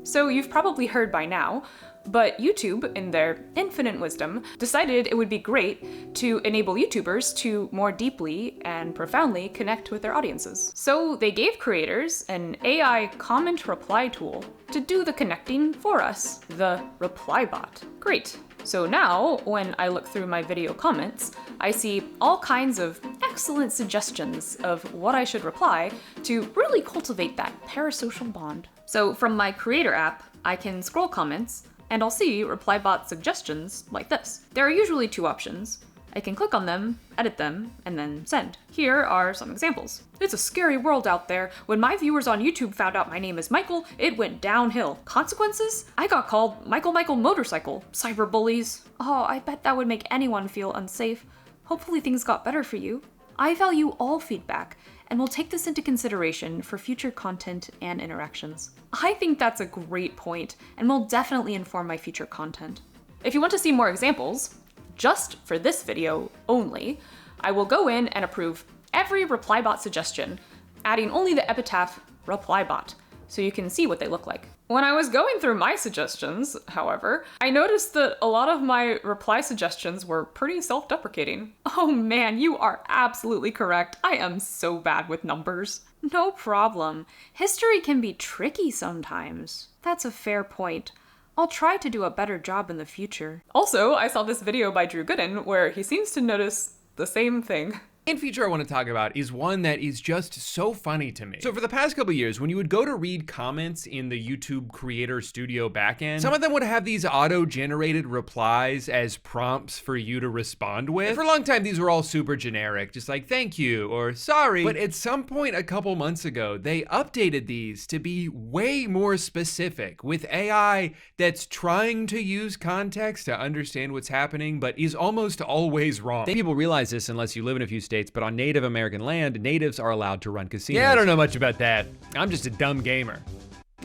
So you've probably heard by now, but YouTube, in their infinite wisdom, decided it would be great to enable YouTubers to more deeply and profoundly connect with their audiences. So they gave creators an AI comment reply tool to do the connecting for us, the reply bot. Great. So now, when I look through my video comments, I see all kinds of excellent suggestions of what I should reply to really cultivate that parasocial bond. So from my creator app, I can scroll comments, and I'll see reply bot suggestions like this. There are usually two options. I can click on them, edit them, and then send. Here are some examples. It's a scary world out there. When my viewers on YouTube found out my name is Michael, it went downhill. Consequences? I got called Michael Motorcycle. Cyberbullies. Oh, I bet that would make anyone feel unsafe. Hopefully things got better for you. I value all feedback, and will take this into consideration for future content and interactions. I think that's a great point, and will definitely inform my future content. If you want to see more examples, just for this video only, I will go in and approve every reply bot suggestion, adding only the epitaph reply bot, so you can see what they look like. When I was going through my suggestions, however, I noticed that a lot of my reply suggestions were pretty self-deprecating. Oh man, you are absolutely correct. I am so bad with numbers. No problem. History can be tricky sometimes. That's a fair point. I'll try to do a better job in the future. Also, I saw this video by Gooden where he seems to notice the same thing. And feature I want to talk about is one that is just so funny to me. So for the past couple years, when you would go to read comments in the YouTube Creator Studio backend, some of them would have these auto-generated replies as prompts for you to respond with. And for a long time, these were all super generic, just like thank you or sorry. But at some point a couple months ago, they updated these to be way more specific with AI that's trying to use context to understand what's happening, but is almost always wrong. I think people realize this unless you live in a few states, but on Native American land, natives are allowed to run casinos. Yeah, I don't know much about that. I'm just a dumb gamer.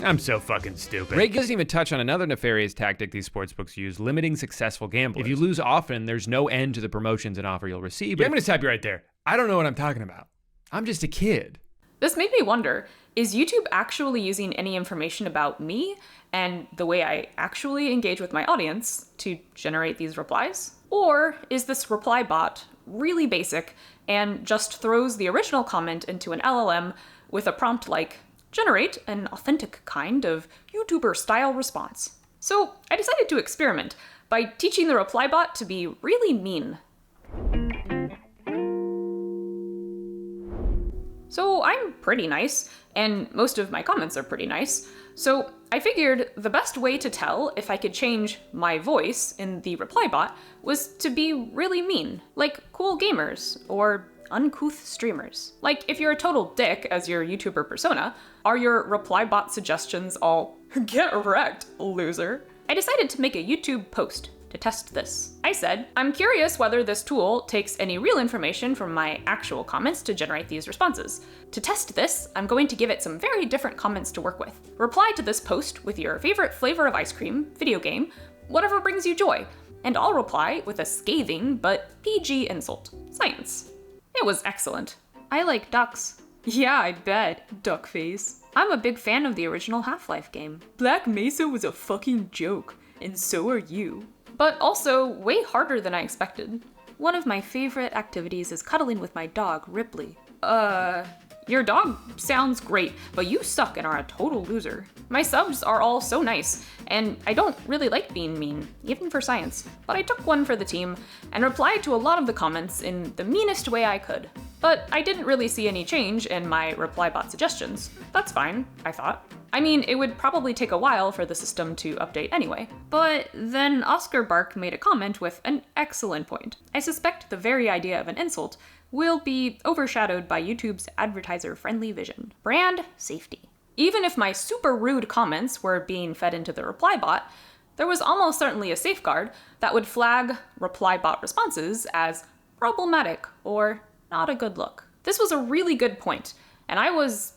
I'm so fucking stupid. Ray doesn't even touch on another nefarious tactic these sportsbooks use, limiting successful gamblers. If you lose often, there's no end to the promotions and offer you'll receive. But I'm gonna stop you right there. I don't know what I'm talking about. I'm just a kid. This made me wonder, is YouTube actually using any information about me and the way I actually engage with my audience to generate these replies? Or is this reply bot really basic and just throws the original comment into an LLM with a prompt like, generate an authentic kind of YouTuber style response? So I decided to experiment by teaching the reply bot to be really mean. So I'm pretty nice, and most of my comments are pretty nice, so I figured the best way to tell if I could change my voice in the reply bot was to be really mean, like cool gamers or uncouth streamers. Like if you're a total dick as your YouTuber persona, are your reply bot suggestions all get wrecked, loser? I decided to make a YouTube post to test this. I said, I'm curious whether this tool takes any real information from my actual comments to generate these responses. To test this, I'm going to give it some very different comments to work with. Reply to this post with your favorite flavor of ice cream, video game, whatever brings you joy, and I'll reply with a scathing but PG insult. Science. It was excellent. I like ducks. Yeah, I bet, duck face. I'm a big fan of the original Half-Life game. Black Mesa was a fucking joke, and so are you. But also way harder than I expected. One of my favorite activities is cuddling with my dog, Ripley. Your dog sounds great, but you suck and are a total loser. My subs are all so nice, and I don't really like being mean, even for science. But I took one for the team and replied to a lot of the comments in the meanest way I could. But I didn't really see any change in my reply bot suggestions. That's fine, I thought. I mean, it would probably take a while for the system to update anyway. But then Oscar Bark made a comment with an excellent point. I suspect the very idea of an insult will be overshadowed by YouTube's advertiser-friendly vision. Brand safety. Even if my super rude comments were being fed into the reply bot, there was almost certainly a safeguard that would flag reply bot responses as problematic or not a good look. This was a really good point, and I was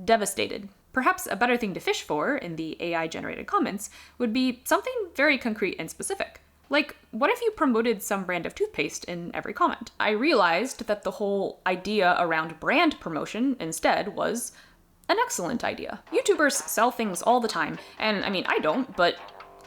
devastated. Perhaps a better thing to fish for in the AI-generated comments would be something very concrete and specific. Like, what if you promoted some brand of toothpaste in every comment? I realized that the whole idea around brand promotion instead was An excellent idea. YouTubers sell things all the time, and I mean, I don't, but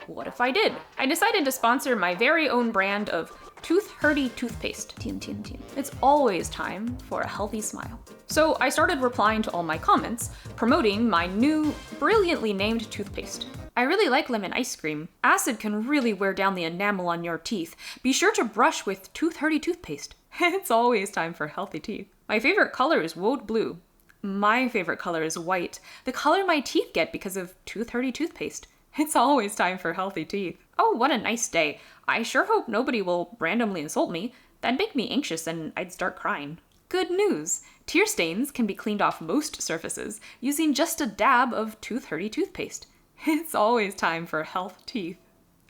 what if I did? I decided to sponsor my very own brand of Tooth Hurdy toothpaste. TM. It's always time for a healthy smile. So I started replying to all my comments, promoting my new, brilliantly named toothpaste. I really like lemon ice cream. Acid can really wear down the enamel on your teeth. Be sure to brush with Tooth Hurdy toothpaste. It's always time for healthy teeth. My favorite color is woad blue. My favorite color is white, the color my teeth get because of Tooth Hurdy toothpaste. It's always time for healthy teeth. Oh, what a nice day. I sure hope nobody will randomly insult me. That'd make me anxious and I'd start crying. Good news! Tear stains can be cleaned off most surfaces using just a dab of Tooth Hurdy toothpaste. It's always time for health teeth.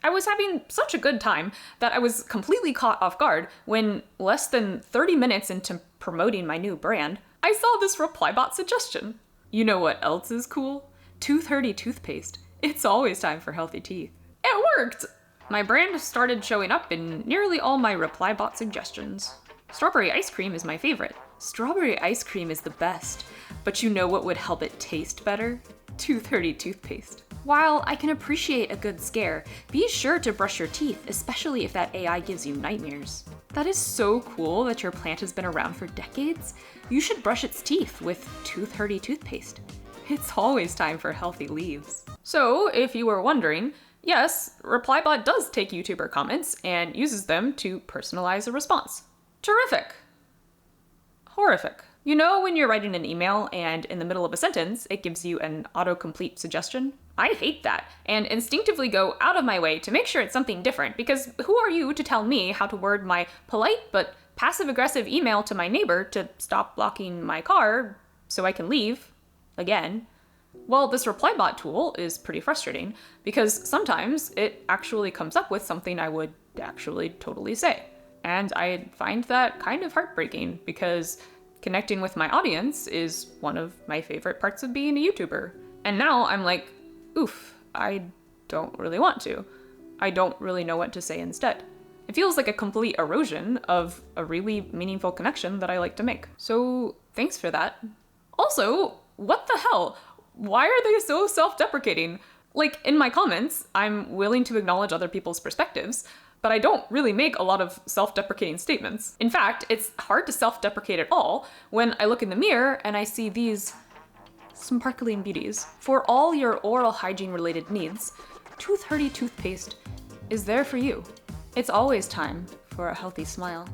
I was having such a good time that I was completely caught off guard when, less than 30 minutes into promoting my new brand, I saw this Replybot suggestion. You know what else is cool? Tooth Hurdy toothpaste. It's always time for healthy teeth. It worked! My brand started showing up in nearly all my Replybot suggestions. Strawberry ice cream is my favorite. Strawberry ice cream is the best, but you know what would help it taste better? Tooth Hurdy toothpaste. While I can appreciate a good scare, be sure to brush your teeth, especially if that AI gives you nightmares. That is so cool that your plant has been around for decades. You should brush its teeth with Tooth Hurdy toothpaste. It's always time for healthy leaves. So, if you were wondering, yes, Replybot does take YouTuber comments and uses them to personalize a response. Terrific. Horrific. You know when you're writing an email and in the middle of a sentence, it gives you an autocomplete suggestion? I hate that, and instinctively go out of my way to make sure it's something different, because who are you to tell me how to word my polite but passive-aggressive email to my neighbor to stop blocking my car so I can leave? Again. Well, this Replybot tool is pretty frustrating, because sometimes it actually comes up with something I would actually totally say. And I find that kind of heartbreaking, because connecting with my audience is one of my favorite parts of being a YouTuber. And now I'm like, oof, I don't really want to. I don't really know what to say instead. It feels like a complete erosion of a really meaningful connection that I like to make. So thanks for that. Also, what the hell? Why are they so self-deprecating? Like, in my comments, I'm willing to acknowledge other people's perspectives, but I don't really make a lot of self-deprecating statements. In fact, it's hard to self-deprecate at all when I look in the mirror and I see these sparkling beauties. For all your oral hygiene related needs, Tooth Hurdy toothpaste is there for you. It's always time for a healthy smile.